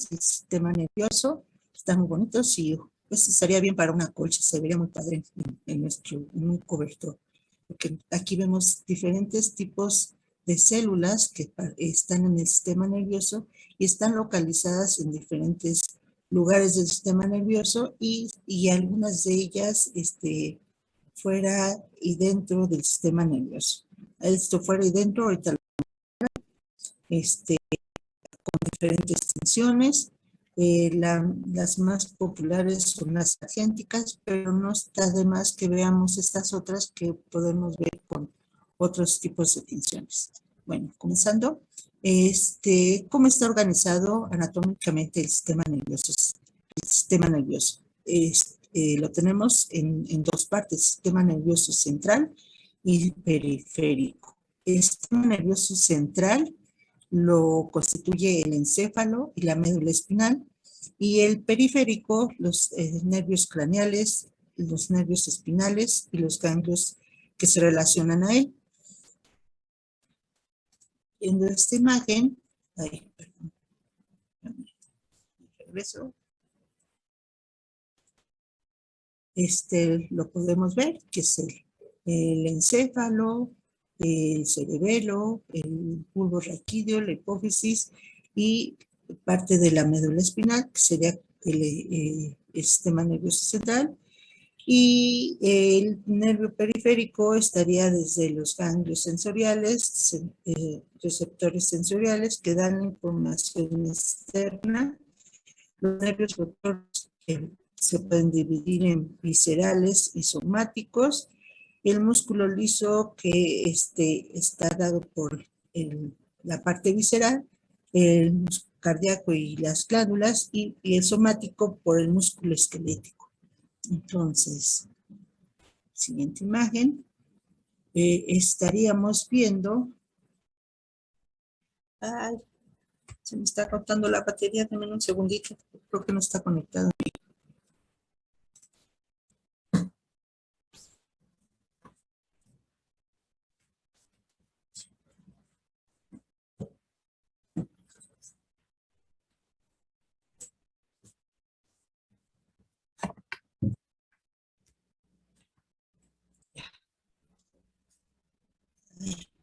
el sistema nervioso. Están muy bonitos y pues estaría bien para una colcha, se vería muy padre en un cobertor. Porque aquí vemos diferentes tipos de células que están en el sistema nervioso y están localizadas en diferentes lugares del sistema nervioso y algunas de ellas fuera y dentro del sistema nervioso. Esto fuera y dentro, ahorita con diferentes tensiones. Las más populares son las argénticas, pero no está de más que veamos estas otras que podemos ver con otros tipos de tensiones. Bueno, comenzando, ¿cómo está organizado anatómicamente el sistema nervioso? El sistema nervioso lo tenemos en dos partes, sistema nervioso central y periférico. El sistema nervioso central lo constituye el encéfalo y la médula espinal, y el periférico, los nervios craneales, los nervios espinales y los ganglios que se relacionan a él. En esta imagen, regreso. Lo podemos ver, que es el encéfalo, el cerebelo, el bulbo raquídeo, la hipófisis y parte de la médula espinal, que sería el sistema nervioso central. Y el nervio periférico estaría desde los ganglios sensoriales, receptores sensoriales que dan información externa. Los nervios motores se pueden dividir en viscerales y somáticos. El músculo liso que está dado por la parte visceral, el músculo cardíaco y las glándulas, y el somático por el músculo esquelético. Entonces, siguiente imagen, estaríamos viendo, ay, se me está cortando la batería, dame un segundito, creo que no está conectado.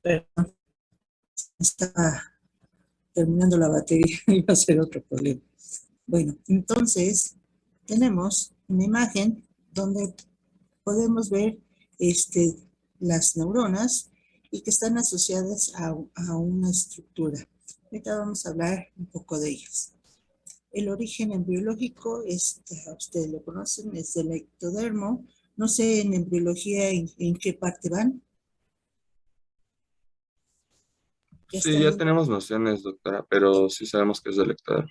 Perdón, está terminando la batería y va a ser otro problema. Bueno, entonces tenemos una imagen donde podemos ver las neuronas y que están asociadas a una estructura. Ahorita vamos a hablar un poco de ellas. El origen embriológico, ustedes lo conocen, es del ectodermo. No sé en embriología en qué parte van. Sí, ya tenemos nociones, doctora, pero sí sabemos que es del ectodermo.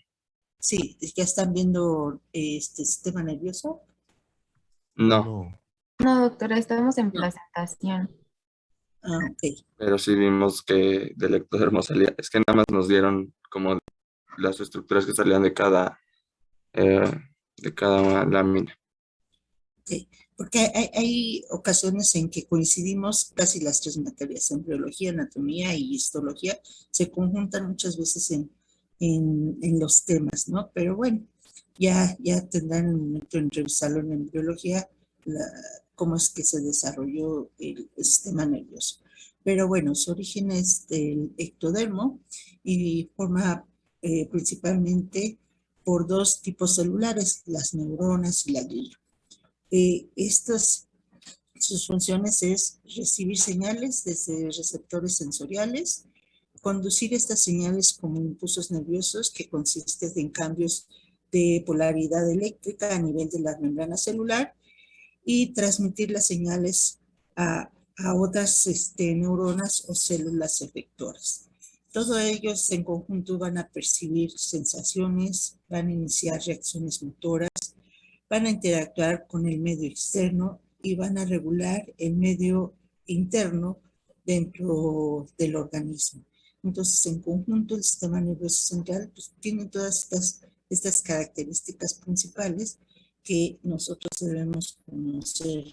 Sí, ya están viendo sistema nervioso. No, No, doctora, estamos en placentación. Ah, ok. pero sí vimos que del ectodermo salía. Es que nada más nos dieron como las estructuras que salían de cada lámina. Okay. Porque hay ocasiones en que coincidimos casi las tres materias, embriología, anatomía y histología, se conjuntan muchas veces en los temas, ¿no? Pero bueno, ya tendrán el momento en revisarlo en embriología, cómo es que se desarrolló el sistema nervioso. Pero bueno, su origen es del ectodermo y forma principalmente por dos tipos celulares, las neuronas y la glio. Sus funciones es recibir señales desde receptores sensoriales, conducir estas señales como impulsos nerviosos que consisten en cambios de polaridad eléctrica a nivel de la membrana celular y transmitir las señales a otras neuronas o células efectoras. Todos ellos en conjunto van a percibir sensaciones, van a iniciar reacciones motoras, van a interactuar con el medio externo y van a regular el medio interno dentro del organismo. Entonces, en conjunto, el sistema nervioso central pues, tiene todas estas características principales que nosotros debemos conocer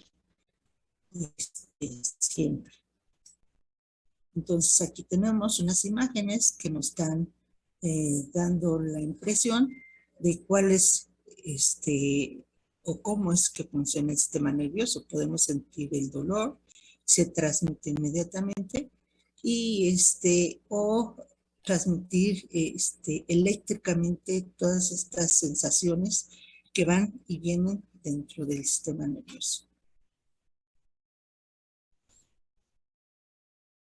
siempre. Entonces, aquí tenemos unas imágenes que nos están dando la impresión de cuál es o cómo es que funciona el sistema nervioso. Podemos sentir el dolor, se transmite inmediatamente y o transmitir eléctricamente todas estas sensaciones que van y vienen dentro del sistema nervioso.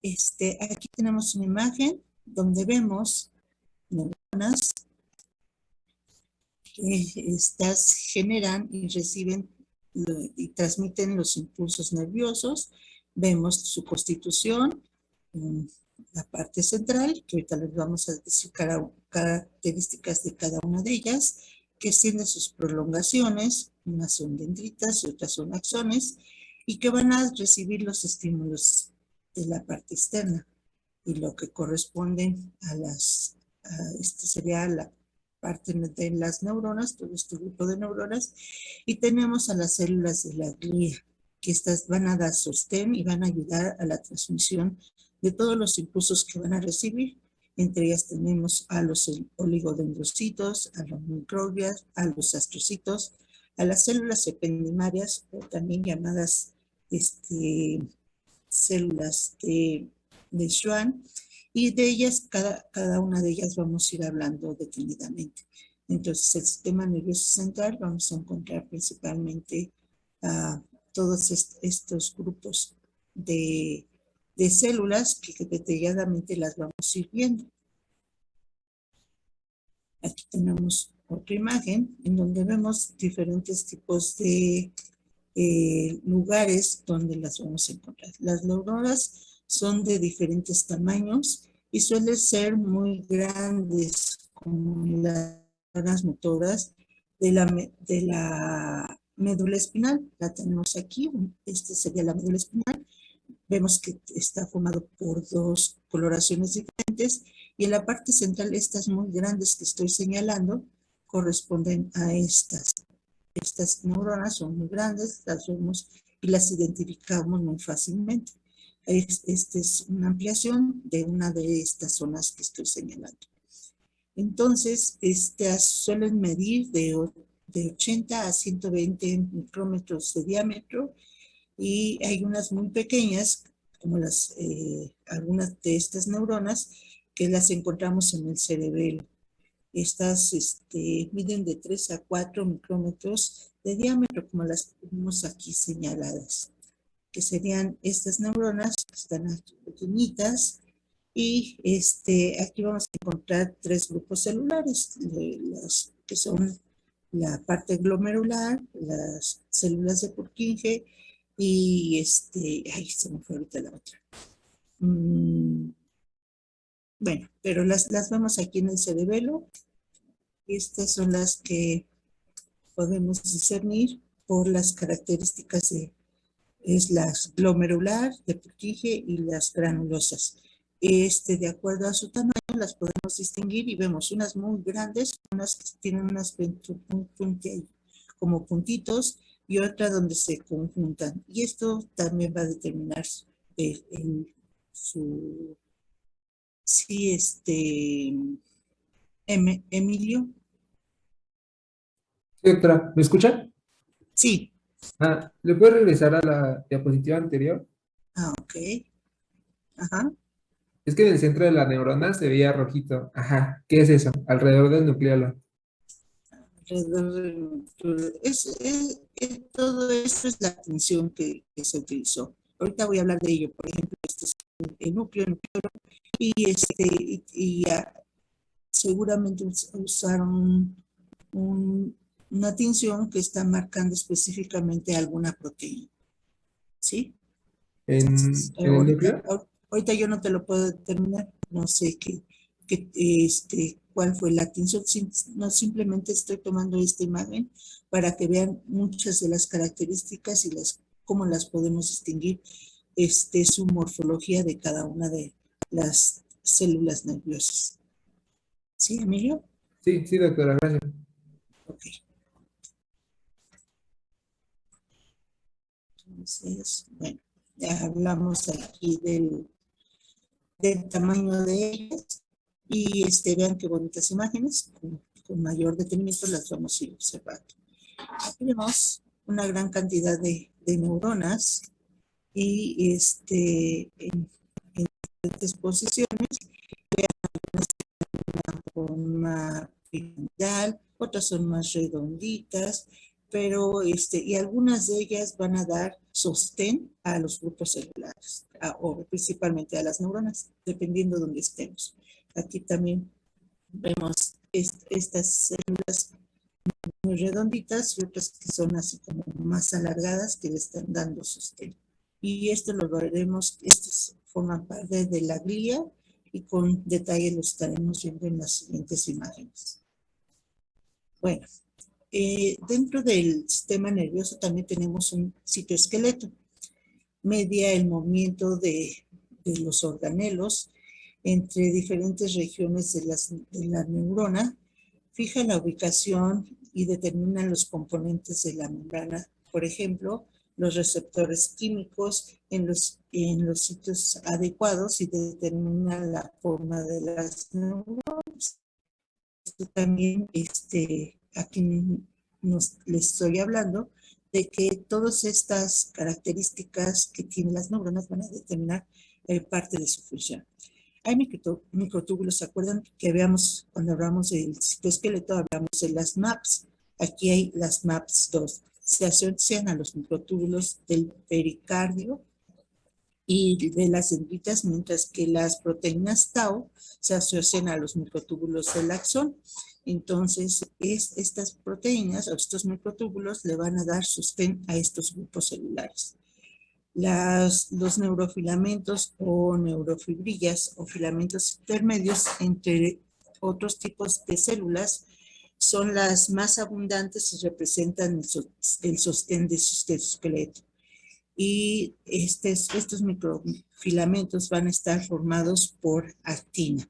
Aquí tenemos una imagen donde vemos neuronas que estas generan y reciben y transmiten los impulsos nerviosos. Vemos su constitución, la parte central, que ahorita les vamos a decir características de cada una de ellas, que tiene sus prolongaciones, unas son dendritas y otras son axones, y que van a recibir los estímulos de la parte externa. Y lo que corresponde sería la parte de las neuronas, todo este grupo de neuronas, y tenemos a las células de la glía, que estas van a dar sostén y van a ayudar a la transmisión de todos los impulsos que van a recibir. Entre ellas tenemos a los oligodendrocitos, a los microglias, a los astrocitos, a las células ependimarias, o también llamadas células de Schwann, y de ellas, cada una de ellas vamos a ir hablando detenidamente. Entonces, el sistema nervioso central vamos a encontrar principalmente todos estos grupos de células que detalladamente las vamos a ir viendo. Aquí tenemos otra imagen en donde vemos diferentes tipos de lugares donde las vamos a encontrar. Las neuronas son de diferentes tamaños y suelen ser muy grandes, como las neuronas motoras de la médula espinal. La tenemos aquí, sería la médula espinal. Vemos que está formado por dos coloraciones diferentes y en la parte central estas muy grandes que estoy señalando corresponden a estas. Estas neuronas son muy grandes, las vemos y las identificamos muy fácilmente. Esta es una ampliación de una de estas zonas que estoy señalando. Entonces, estas suelen medir de 80 a 120 micrómetros de diámetro y hay unas muy pequeñas, como algunas de estas neuronas, que las encontramos en el cerebelo. Estas miden de 3 a 4 micrómetros de diámetro, como las tenemos aquí señaladas, que serían estas neuronas que están aquí pequeñitas. Y aquí vamos a encontrar tres grupos celulares, que son la parte glomerular, las células de Purkinje y ay, se me fue ahorita la otra. Bueno, pero las vemos aquí en el cerebelo. Estas son las que podemos discernir por las características es las glomerular de Purkinje y las granulosas. De acuerdo a su tamaño las podemos distinguir y vemos unas muy grandes, unas que tienen unas como puntitos y otra donde se conjuntan. Y esto también va a determinar Emilio. Sí, doctora, ¿me escucha? Sí. ¿Le puede regresar a la diapositiva anterior? Ok. Ajá. Es que en el centro de la neurona se veía rojito. Ajá, ¿qué es eso? Alrededor del nucleolo. Todo esto es la atención que se utilizó. Ahorita voy a hablar de ello. Por ejemplo, este es el nucleolo, y seguramente usaron una tinción que está marcando específicamente alguna proteína. ¿Sí? ¿En el núcleo? Ahorita yo no te lo puedo determinar. No sé cuál fue la tinción. No, simplemente estoy tomando esta imagen para que vean muchas de las características y cómo las podemos distinguir, su morfología de cada una de las células nerviosas. ¿Sí, Emilio? Sí, sí, doctora, gracias. Ok. Entonces, bueno, ya hablamos aquí del tamaño de ellas y vean qué bonitas imágenes, con mayor detenimiento las vamos a ir observando. Aquí vemos una gran cantidad de neuronas y en diferentes posiciones, una forma piramidal, otras son más redonditas, pero y algunas de ellas van a dar sostén a los grupos celulares, o principalmente a las neuronas, dependiendo de donde estemos. Aquí también vemos estas células muy redonditas y otras que son así como más alargadas que le están dando sostén. Y esto lo veremos, estos forman parte de la glía y con detalle lo estaremos viendo en las siguientes imágenes. Bueno, dentro del sistema nervioso también tenemos un citoesqueleto. Media el movimiento de los organelos entre diferentes regiones de la neurona, fija la ubicación y determina los componentes de la membrana. Por ejemplo, los receptores químicos en los sitios adecuados y determina la forma de las neuronas. Esto también, aquí les estoy hablando de que todas estas características que tienen las neuronas van a determinar parte de su función. Hay microtúbulos, ¿se acuerdan que habíamos, cuando hablamos del citoesqueleto, hablamos de las MAPS? Aquí hay las MAPS 2. Se asocian a los microtúbulos del pericardio y de las dendritas, mientras que las proteínas tau se asocian a los microtúbulos del axón. Entonces, estas proteínas o estos microtúbulos le van a dar sostén a estos grupos celulares. Los neurofilamentos o neurofibrillas o filamentos intermedios entre otros tipos de células son las más abundantes y representan el sostén de su esqueleto. Y estos microfilamentos van a estar formados por actina.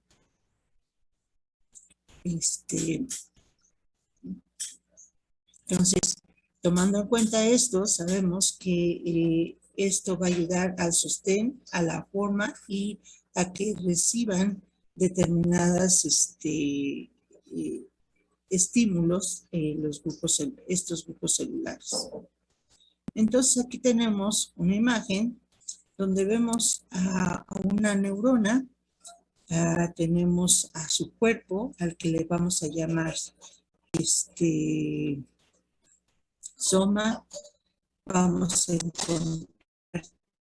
Entonces, tomando en cuenta esto, sabemos que esto va a ayudar al sostén, a la forma y a que reciban determinadas estímulos estos grupos celulares. Entonces aquí tenemos una imagen donde vemos a una neurona, tenemos a su cuerpo, al que le vamos a llamar soma. Vamos a encontrar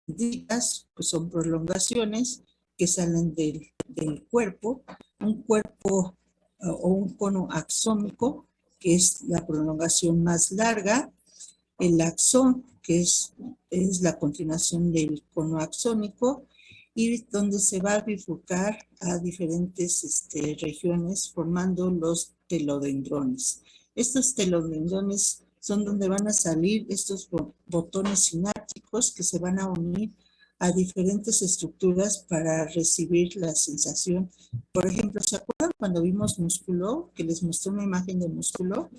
dendritas, que son prolongaciones que salen del cuerpo, un cuerpo o un cono axónico, que es la prolongación más larga, el axón, que es la continuación del cono axónico, y donde se va a bifurcar a diferentes regiones formando los telodendrones. Estos telodendrones son donde van a salir estos botones sinápticos que se van a unir a diferentes estructuras para recibir la sensación. Por ejemplo, ¿se acuerdan cuando vimos músculo? Que les mostré una imagen de músculo.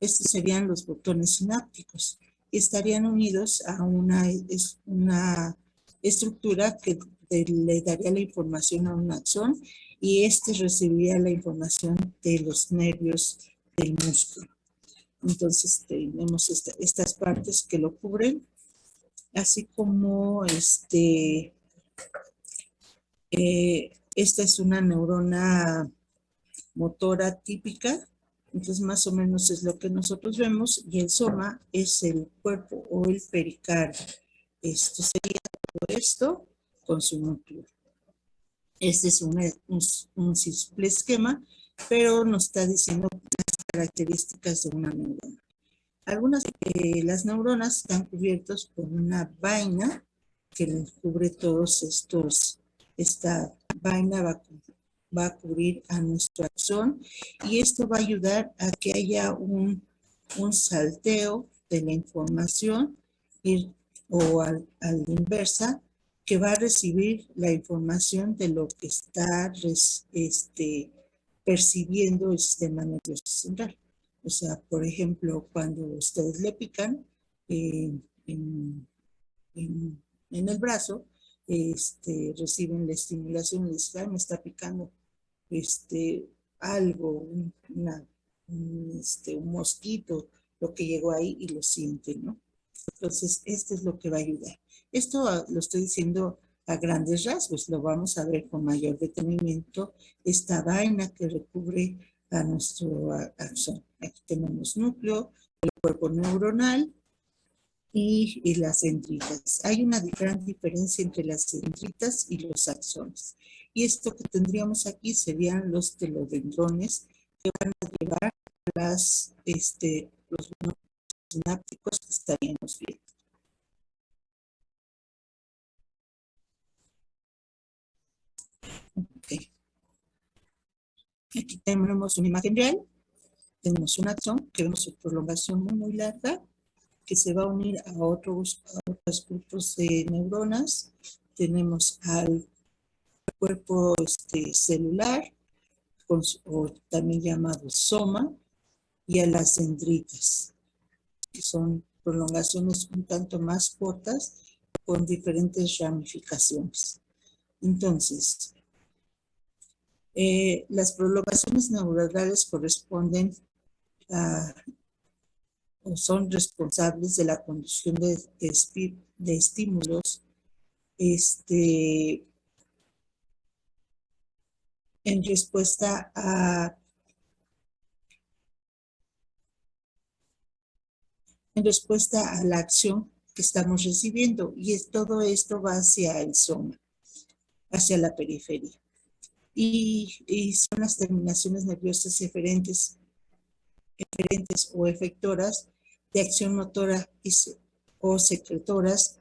Estos serían los botones sinápticos. Estarían unidos a una estructura que le daría la información a un axón y recibiría la información de los nervios del músculo. Entonces tenemos estas partes que lo cubren, así como esta es una neurona motora típica. Entonces más o menos es lo que nosotros vemos, y el soma es el cuerpo o el pericardio. Esto sería todo esto con su núcleo. Este es un simple esquema, pero nos está diciendo las características de una neurona. Algunas de las neuronas están cubiertas por una vaina que cubre todos estos. Esta vaina va a cubrir a nuestro axón, y esto va a ayudar a que haya un salteo de la información o a la inversa, que va a recibir la información de lo que está percibiendo el sistema nervioso central. O sea, por ejemplo, cuando ustedes le pican en el brazo, reciben la estimulación y dicen, me está picando algo, un mosquito, lo que llegó ahí y lo siente, ¿no? Entonces, esto es lo que va a ayudar. Esto lo estoy diciendo a grandes rasgos, lo vamos a ver con mayor detenimiento, esta vaina que recubre a nuestro axón. Aquí tenemos núcleo, el cuerpo neuronal y las dendritas. Hay una gran diferencia entre las dendritas y los axones. Y esto que tendríamos aquí serían los telodendrones que van a llevar los sinápticos que estaríamos viendo. Okay. Aquí tenemos una imagen real, tenemos un axón que vemos su prolongación muy larga que se va a unir a otros grupos de neuronas. Tenemos al cuerpo celular, o también llamado soma, y a las dendritas, que son prolongaciones un tanto más cortas con diferentes ramificaciones. Entonces, las prolongaciones neuronales corresponden a, o son responsables de la conducción de estímulos en respuesta a la acción que estamos recibiendo, y todo esto va hacia el soma, hacia la periferia. Y son las terminaciones nerviosas eferentes o efectoras de acción motora o secretoras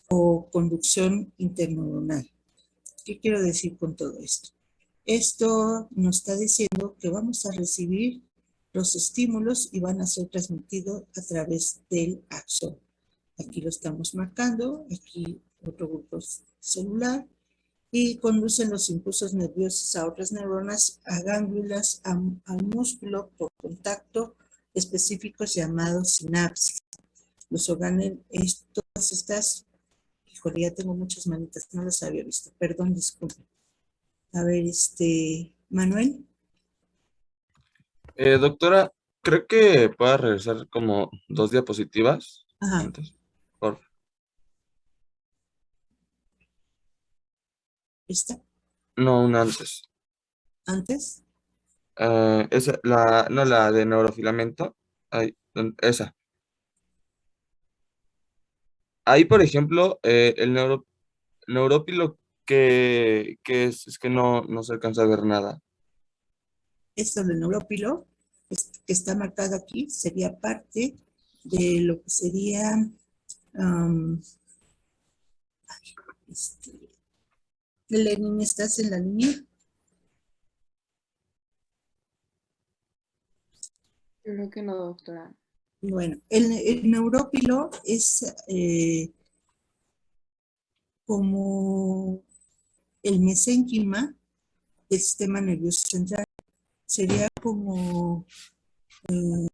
o conducción interneuronal. ¿Qué quiero decir con todo esto? Esto nos está diciendo que vamos a recibir los estímulos y van a ser transmitidos a través del axón. Aquí lo estamos marcando, aquí otro grupo celular, y conducen los impulsos nerviosos a otras neuronas, a gánglias, al músculo por contacto específicos llamados sinapsis. Los órganos, todas estas, híjole, ya tengo muchas manitas, no las había visto, perdón, disculpe. A ver, Manuel. Doctora, creo que pueda regresar como 2 diapositivas Ajá. antes, por favor. ¿Esta? No, una antes. ¿Antes? No la de neurofilamento. Ahí, esa. Ahí, por ejemplo, el neurópilo que es que no se alcanza a ver nada. Esto del neurópilo, que está marcado aquí, sería parte de lo que sería Lenin, ¿estás en la línea? Creo que no, doctora. Bueno, el neurópilo es como el mesénquima del sistema nervioso central. Sería como,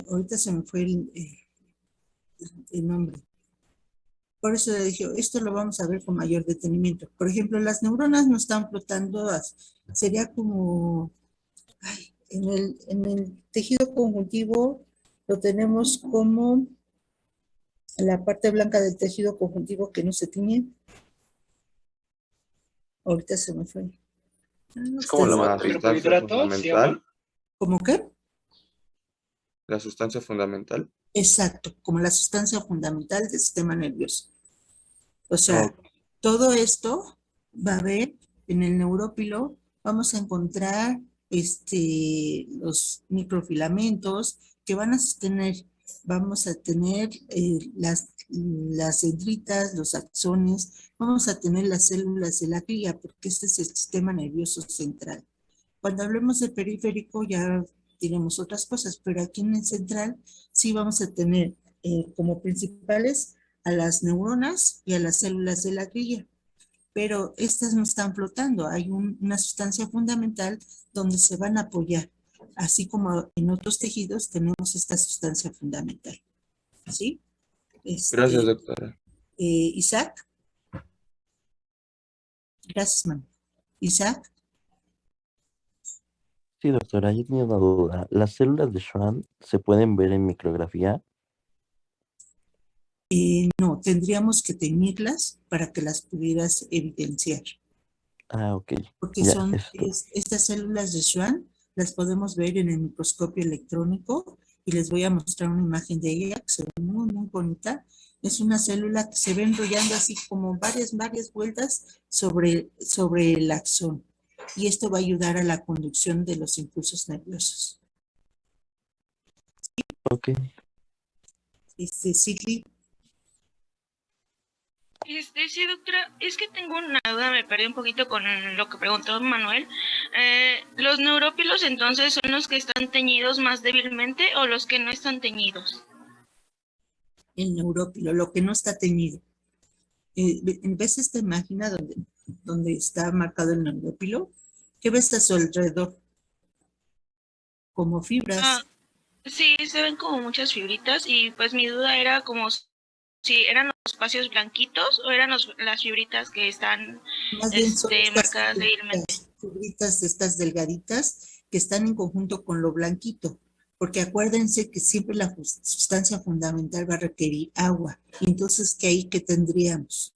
ahorita se me fue el nombre. Por eso le dije, esto lo vamos a ver con mayor detenimiento. Por ejemplo, las neuronas no están flotando, sería como, en el tejido conjuntivo lo tenemos como la parte blanca del tejido conjuntivo que no se tiñe. Ahorita se me fue. Es como la sustancia fundamental. ¿Cómo qué? La sustancia fundamental. Exacto, como la sustancia fundamental del sistema nervioso. O sea, Ok. todo esto va a haber en el neurópilo, vamos a encontrar los microfilamentos que van a sostener, vamos a tener las dendritas, los axones, vamos a tener las células de la glia, porque este es el sistema nervioso central. Cuando hablemos de periférico ya tenemos otras cosas, pero aquí en el central sí vamos a tener como principales a las neuronas y a las células de la glia. Pero estas no están flotando, hay una sustancia fundamental donde se van a apoyar. Así como en otros tejidos tenemos esta sustancia fundamental. ¿Sí? Gracias, doctora. Isaac. Gracias, man. Isaac. Sí, doctora, yo tenía una duda. ¿Las células de Schwann se pueden ver en micrografía? No, tendríamos que teñirlas para que las pudieras evidenciar, Ah, ok. porque Ya, son esto. estas células de Schwann, las podemos ver en el microscopio electrónico y les voy a mostrar una imagen de ella que se ve muy, muy bonita. Es una célula que se ve enrollando así como varias vueltas sobre el axón. Y esto va a ayudar a la conducción de los impulsos nerviosos. Ok. Sigli, Sí, doctora, es que tengo una duda, me perdí un poquito con lo que preguntó Manuel. ¿Los neurópilos entonces son los que están teñidos más débilmente o los que no están teñidos? el neurópilo, lo que no está teñido. ¿Ves esta imagen donde está marcado el neurópilo? ¿Qué ves a su alrededor? Como Ah, fibras. sí, se ven como muchas fibritas y pues mi duda era como si eran los espacios blanquitos o eran las fibritas que están Más bien son estas marcadas débilmente. fibritas de estas delgaditas que están en conjunto con lo blanquito, porque acuérdense que siempre la sustancia fundamental va a requerir agua. Y entonces, ¿qué ahí que tendríamos?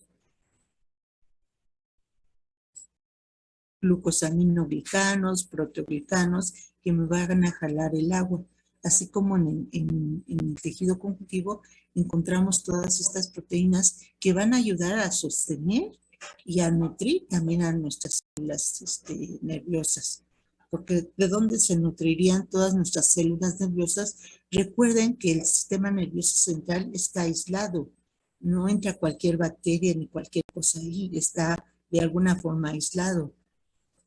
Glucosaminoglicanos, proteoglicanos, que me van a jalar el agua. Así como en el tejido conjuntivo encontramos todas estas proteínas que van a ayudar a sostener y a nutrir también a nuestras células nerviosas. Porque ¿de dónde se nutrirían todas nuestras células nerviosas? Recuerden que el sistema nervioso central está aislado. No entra cualquier bacteria ni cualquier cosa ahí. Está de alguna forma aislado.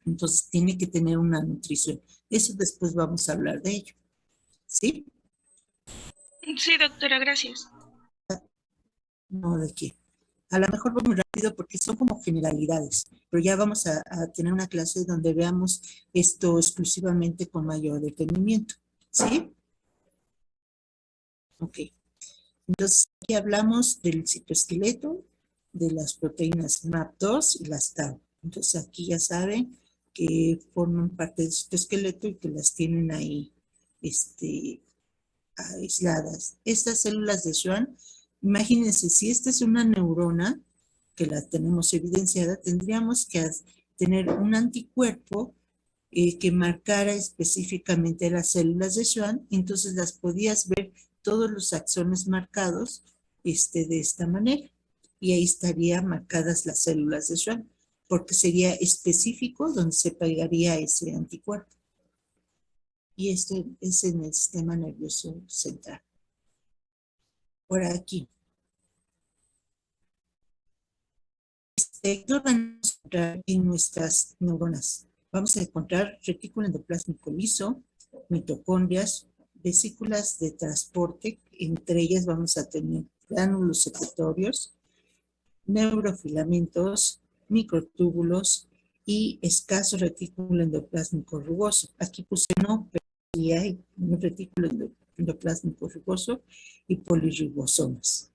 Entonces tiene que tener una nutrición. Eso después vamos a hablar de ello. ¿Sí? Sí, doctora, gracias. No de qué. A lo mejor voy muy rápido porque son como generalidades, pero ya vamos a tener una clase donde veamos esto exclusivamente con mayor detenimiento. ¿Sí? Ok. Entonces, aquí hablamos del citoesqueleto, de las proteínas MAP2 y las tau. Entonces, aquí ya saben que forman parte del citoesqueleto y que las tienen ahí aisladas. Estas células de Schwann, imagínense, si esta es una neurona, que la tenemos evidenciada, tendríamos que tener un anticuerpo que marcara específicamente las células de Schwann, entonces las podías ver todos los axones marcados de esta manera. Y ahí estarían marcadas las células de Schwann, porque sería específico donde se pegaría ese anticuerpo. Y esto es en el sistema nervioso central. Por aquí. ¿Qué vamos a encontrar en nuestras neuronas? Vamos a encontrar retículo endoplásmico liso, mitocondrias, vesículas de transporte, entre ellas vamos a tener gránulos secretorios, neurofilamentos, microtúbulos y escaso retículo endoplásmico rugoso. Aquí puse no, pero sí hay un retículo endoplásmico rugoso y poliribosomas.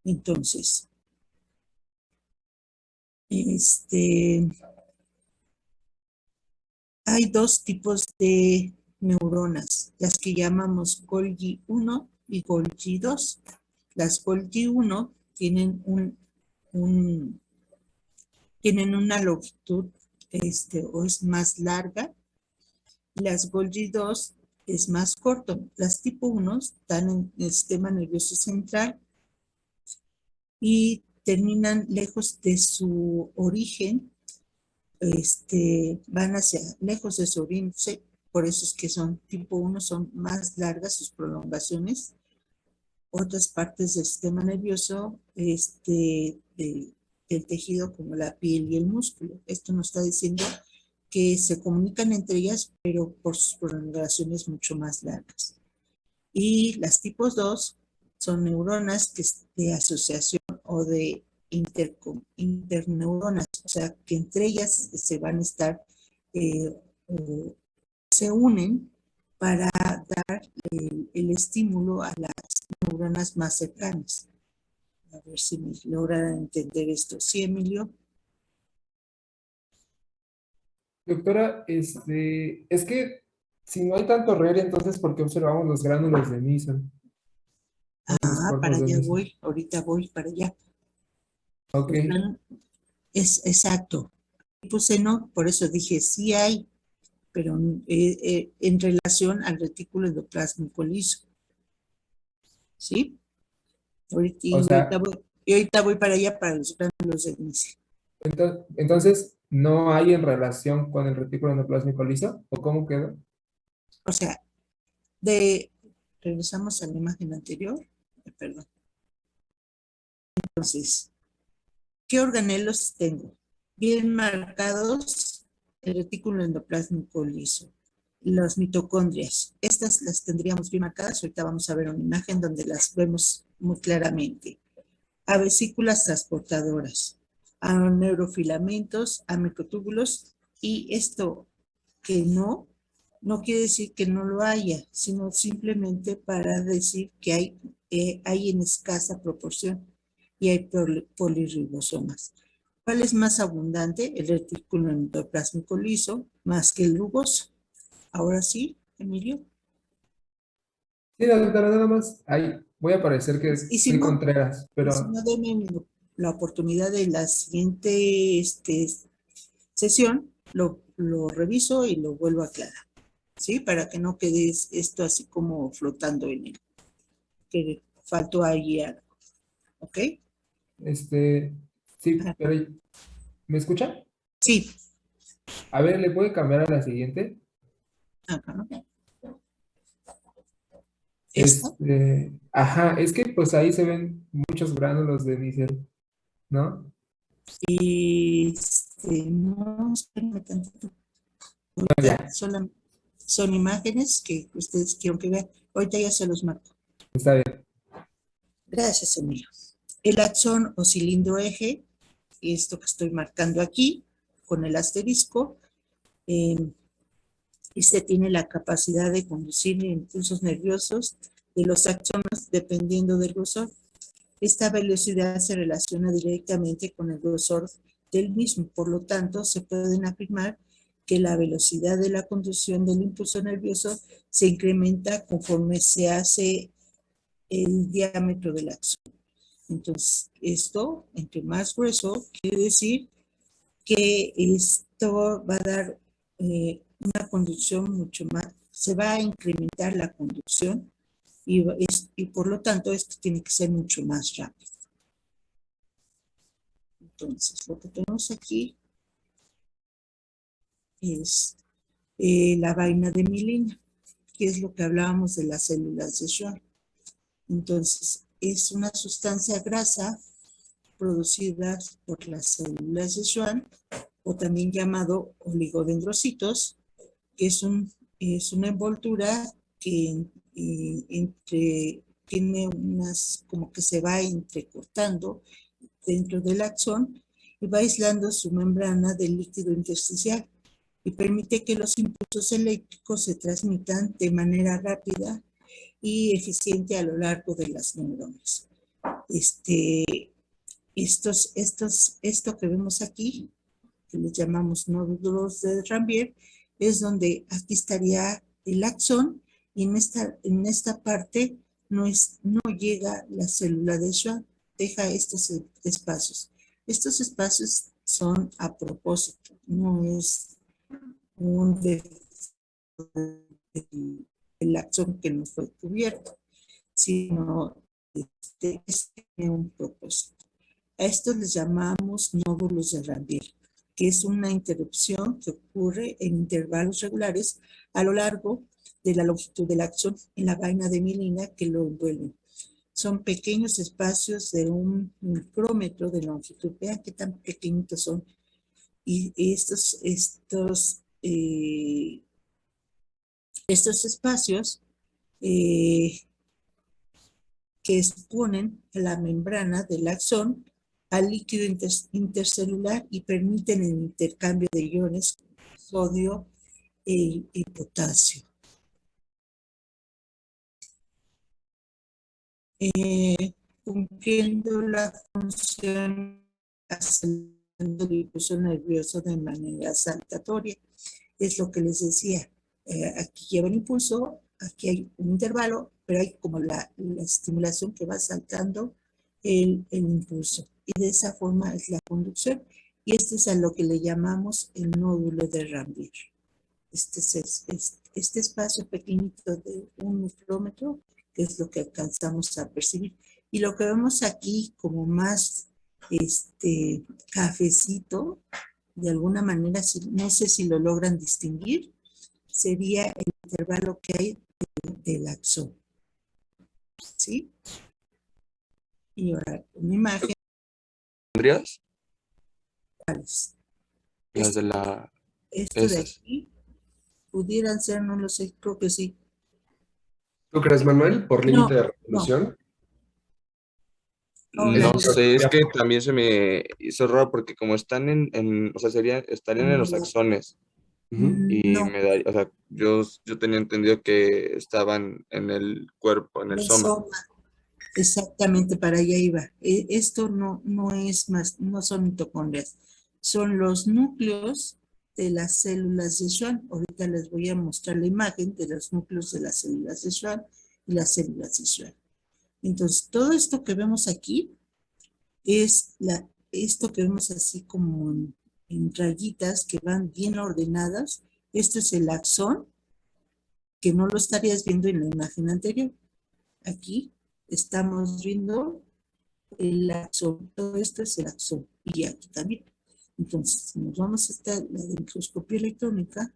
Entonces, hay dos tipos de neuronas, las que llamamos Golgi 1 y Golgi 2. Las Golgi 1 tienen una longitud o es más larga, y las Golgi 2 es más corto. Las tipo 1 están en el sistema nervioso central y terminan lejos de su origen, van hacia lejos de su origen, por eso es que son tipo 1, son más largas sus prolongaciones. Otras partes del sistema nervioso del tejido como la piel y el músculo. Esto nos está diciendo que se comunican entre ellas, pero por sus prolongaciones mucho más largas. Y las tipos 2 son neuronas que de asociación o de interneuronas, o sea, que entre ellas se van a estar, se unen para dar el estímulo a las neuronas más cercanas. A ver si me logran entender esto. ¿Sí, Emilio? Doctora, es que si no hay tanto RER, entonces ¿por qué observamos los gránulos de Neeson? Los Ah, para cuerpos de allá Neeson. voy, ahorita voy para allá. Ok, Es exacto. Puse no, por eso dije sí hay, pero en relación al retículo endoplásmico liso, ¿sí? o sea, Y ahorita voy para allá para los gránulos de inicio. entonces ¿no hay en relación con el retículo endoplásmico liso? ¿O cómo quedó? O sea, regresamos a la imagen anterior, perdón. Entonces, ¿qué organelos tengo? Bien marcados el retículo endoplásmico liso. Las mitocondrias, estas las tendríamos bien marcadas. Ahorita vamos a ver una imagen donde las vemos muy claramente. A vesículas transportadoras, a neurofilamentos, a microtúbulos, y esto que no quiere decir que no lo haya, sino simplemente para decir que hay en escasa proporción y hay polirribosomas. ¿Cuál es más abundante? El retículo endoplásmico liso más que el rugoso. Ahora sí, Emilio. Sí, la doctora, nada más. Ahí voy a parecer que Y si soy no, Contreras, pero denme la oportunidad de la siguiente sesión, lo reviso y lo vuelvo a aclarar, ¿sí? Para que no quede esto así como flotando en él, que faltó ahí algo, ¿ok? sí, Ah, pero ¿me escucha? sí, A ver, ¿le puede cambiar a la siguiente? ajá. ¿Esta? Ajá, es que pues ahí se ven muchos gránulos de níquel, ¿no? No, espérenme tantito. Bueno, Ahorita ya, son imágenes que ustedes quieren que vean. Ahorita ya se los marco. está bien. Gracias, Emilio. El axón o cilindro eje, esto que estoy marcando aquí, con el asterisco, eh, este tiene la capacidad de conducir impulsos nerviosos de los axones dependiendo del grosor. Esta velocidad se relaciona directamente con el grosor del mismo, por lo tanto, se pueden afirmar que la velocidad de la conducción del impulso nervioso se incrementa conforme se hace el diámetro del axón. Entonces, esto, entre más grueso, quiere decir que esto va a dar una conducción mucho más, se va a incrementar la conducción y por lo tanto esto tiene que ser mucho más rápido. Entonces, lo que tenemos aquí es la vaina de mielina, que es lo que hablábamos de las células de Schwann. Entonces, es una sustancia grasa producida por las células de Schwann, o también llamado oligodendrocitos, que es una envoltura que tiene como que se va entrecortando dentro del axón y va aislando su membrana del líquido intersticial y permite que los impulsos eléctricos se transmitan de manera rápida y eficiente a lo largo de las neuronas. Esto que vemos aquí, que les llamamos nódulos de Ranvier, es donde aquí estaría el axón y en esta parte no llega la célula de Schwann, deja estos espacios. Estos espacios son a propósito, no es un el axón que no fue cubierto, sino tiene un propósito. A estos les llamamos nódulos de Ranvier, que es una interrupción que ocurre en intervalos regulares a lo largo de la longitud del axón en la vaina de mielina que lo envuelve. Son pequeños espacios de un micrómetro de longitud. Vean qué tan pequeñitos son. Y estos espacios que exponen la membrana del axón al líquido intercelular y permiten el intercambio de iones sodio y potasio. Cumpliendo la función acelerando el impulso nervioso de manera saltatoria. Es lo que les decía. Aquí lleva el impulso, aquí hay un intervalo, pero hay como la estimulación que va saltando el impulso. Y de esa forma es la conducción. Y este es a lo que le llamamos el nódulo de Ranvier. Este espacio pequeñito de 1 micrómetro, que es lo que alcanzamos a percibir. Y lo que vemos aquí como más cafecito, de alguna manera, no sé si lo logran distinguir, sería el intervalo que hay del axón. ¿Sí? Y ahora una imagen. ¿Tendrías? ¿Cuáles? Las de la... Esto de esas. aquí pudieran ser, no lo sé, creo que sí. ¿Tú crees, Manuel, por límite de No. resolución? Ahora, No sé, es que también se me hizo raro porque como están o sea, estarían en los axones y no, me da, o sea, yo tenía entendido que estaban en el cuerpo, en el el soma. soma. Exactamente, para allá iba. Esto no es más, no son mitocondrias, son los núcleos de las células de Schwann. Ahorita les voy a mostrar la imagen de los núcleos de las células de Schwann y las células de Schwann. Entonces, todo esto que vemos aquí es esto que vemos así como en rayitas que van bien ordenadas. Esto es el axón, que no lo estarías viendo en la imagen anterior. Aquí estamos viendo el axón, todo esto es el axón, y aquí también. Entonces, si nos vamos a la de microscopía electrónica,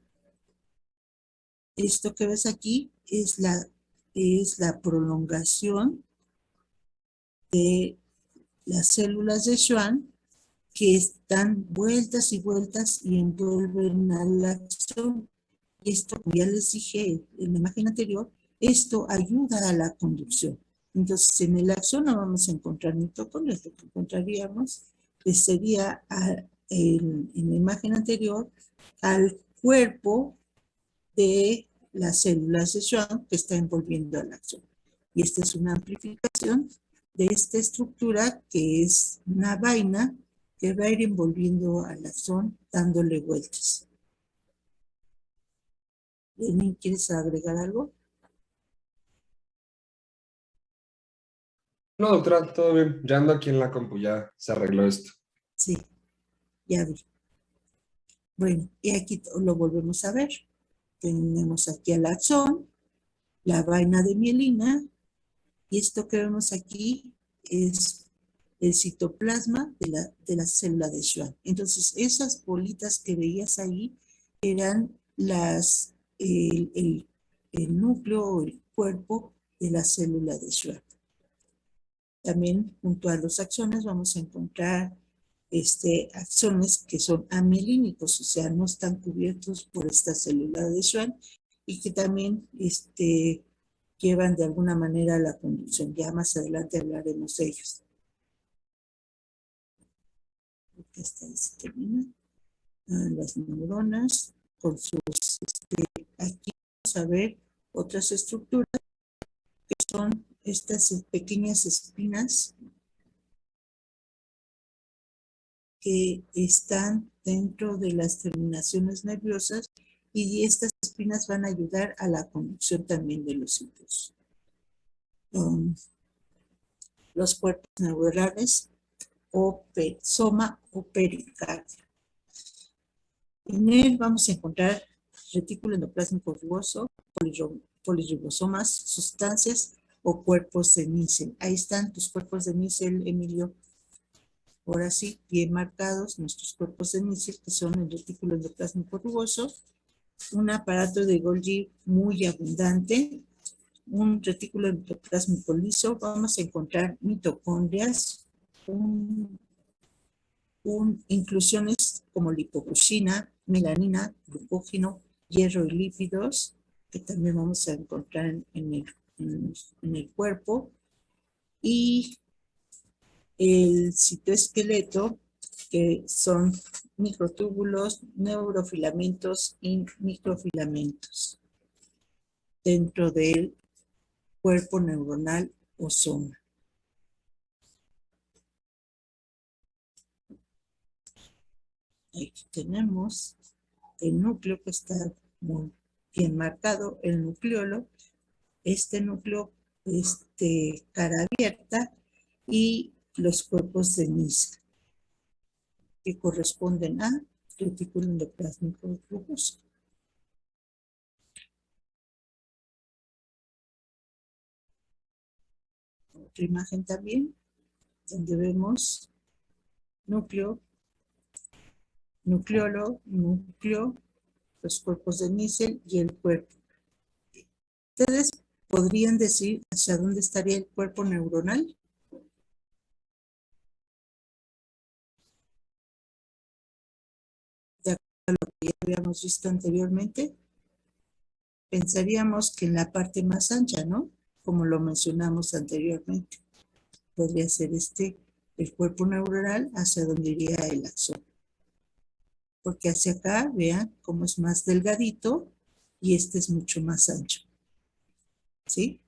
esto que ves aquí es la prolongación de las células de Schwann que están vueltas y vueltas y envuelven al axón. Y esto, como ya les dije en la imagen anterior, esto ayuda a la conducción. Entonces, en el axón no vamos a encontrar mitocondrias, lo que encontraríamos sería en la imagen anterior al cuerpo de las células de Schwann que está envolviendo al axón. Y esta es una amplificación de esta estructura que es una vaina que va a ir envolviendo al axón dándole vueltas. ¿Lenin, quieres agregar algo? No, doctora, todo bien. Ya ando aquí en la compu, ya se arregló esto. Sí, ya vi. Bueno, y aquí lo volvemos a ver. Tenemos aquí al axón, la vaina de mielina, y esto que vemos aquí es el citoplasma de la célula de Schwann. Entonces, esas bolitas que veías ahí eran el núcleo o el cuerpo de la célula de Schwann. También junto a los axones vamos a encontrar axones que son amielínicos, o sea, no están cubiertos por esta célula de Schwann y que también llevan de alguna manera la conducción. Ya más adelante hablaremos de ellos. Hasta ahí se termina. Las neuronas con sus, aquí vamos a ver otras estructuras que son estas pequeñas espinas que están dentro de las terminaciones nerviosas y estas espinas van a ayudar a la conducción también de los impulsos. Los cuerpos neuronales o soma o pericardio. En él vamos a encontrar retículo endoplasmico rugoso, polirribosomas, sustancias o cuerpos de Micel. Ahí están tus cuerpos de Micel, Emilio. Ahora sí, bien marcados nuestros cuerpos de Micel, que son el retículo endoplasmico rugoso, un aparato de Golgi muy abundante, un retículo endoplasmico liso, vamos a encontrar mitocondrias, inclusiones como lipoglucina, melanina, glucógeno, hierro y lípidos, que también vamos a encontrar en el cuerpo, y el citoesqueleto, que son microtúbulos, neurofilamentos y microfilamentos dentro del cuerpo neuronal o soma. Aquí tenemos el núcleo que está muy bien marcado, el nucleolo, este núcleo, cara abierta, y los cuerpos de Nissen, que corresponden a retículo endoplásmico rugoso. Otra imagen también, donde vemos núcleo, nucleolo, núcleo, los cuerpos de Nissen y el cuerpo. ¿Ustedes podrían decir hacia dónde estaría el cuerpo neuronal? De acuerdo a lo que ya habíamos visto anteriormente, pensaríamos que en la parte más ancha, ¿no? Como lo mencionamos anteriormente. Podría ser el cuerpo neuronal hacia donde iría el axón. Porque hacia acá, vean cómo es más delgadito y este es mucho más ancho. ¿Sí?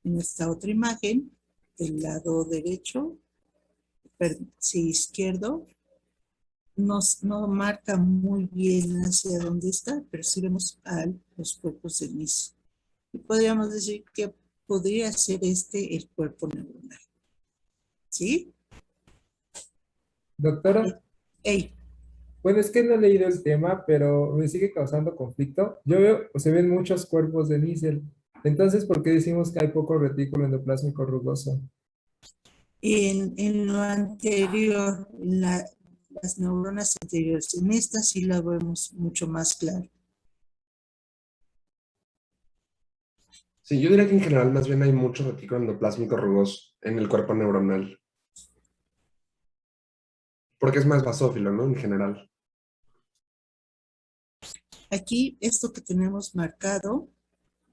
En esta otra imagen, del lado derecho, sí, izquierdo, no marca muy bien hacia dónde está, pero sí vemos los cuerpos de Nissen. Y podríamos decir que podría ser el cuerpo neuronal. ¿Sí? Doctora, Ey, bueno, es que no he leído el tema, pero me sigue causando conflicto. Yo veo, se ven muchos cuerpos de Nissen. Entonces, ¿por qué decimos que hay poco retículo endoplásmico rugoso? en lo anterior, las neuronas anteriores, en esta sí la vemos mucho más claro. Sí, yo diría que en general más bien hay mucho retículo endoplásmico rugoso en el cuerpo neuronal. Porque es más basófilo, ¿no? En general. Aquí, esto que tenemos marcado,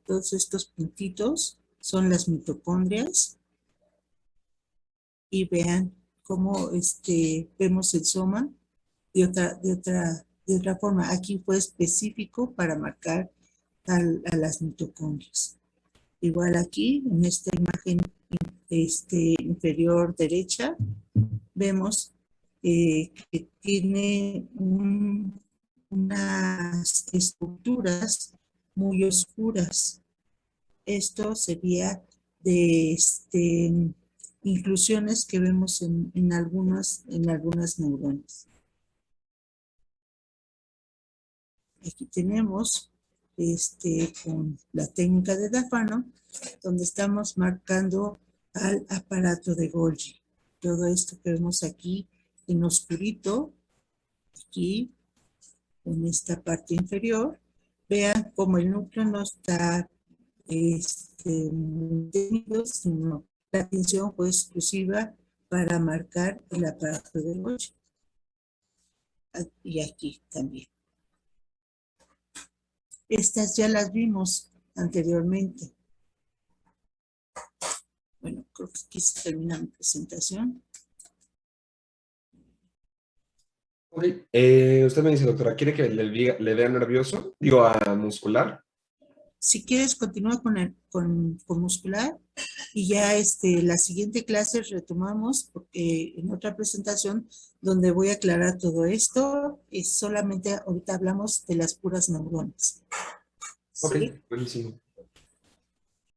todos estos puntitos, son las mitocondrias. Y vean cómo vemos el soma de otra forma. Aquí fue específico para marcar a las mitocondrias. Igual aquí, en esta imagen inferior derecha, vemos que tiene unas estructuras muy oscuras. Esto sería de inclusiones que vemos en algunas neuronas. Aquí tenemos con la técnica de D'Alfano, donde estamos marcando al aparato de Golgi. Todo esto que vemos aquí en oscurito, aquí en esta parte inferior, vean cómo el núcleo no está detenido, sino la atención fue exclusiva para marcar el aparato de Golgi. Y aquí también. Estas ya las vimos anteriormente. Bueno, creo que aquí se termina mi presentación. Ok, usted me dice, doctora, ¿quiere que le vea nervioso? Digo, a muscular. Si quieres, continúa con muscular y ya la siguiente clase retomamos porque en otra presentación donde voy a aclarar todo esto, solamente ahorita hablamos de las puras neuronas. Ok, ¿Sí? buenísimo.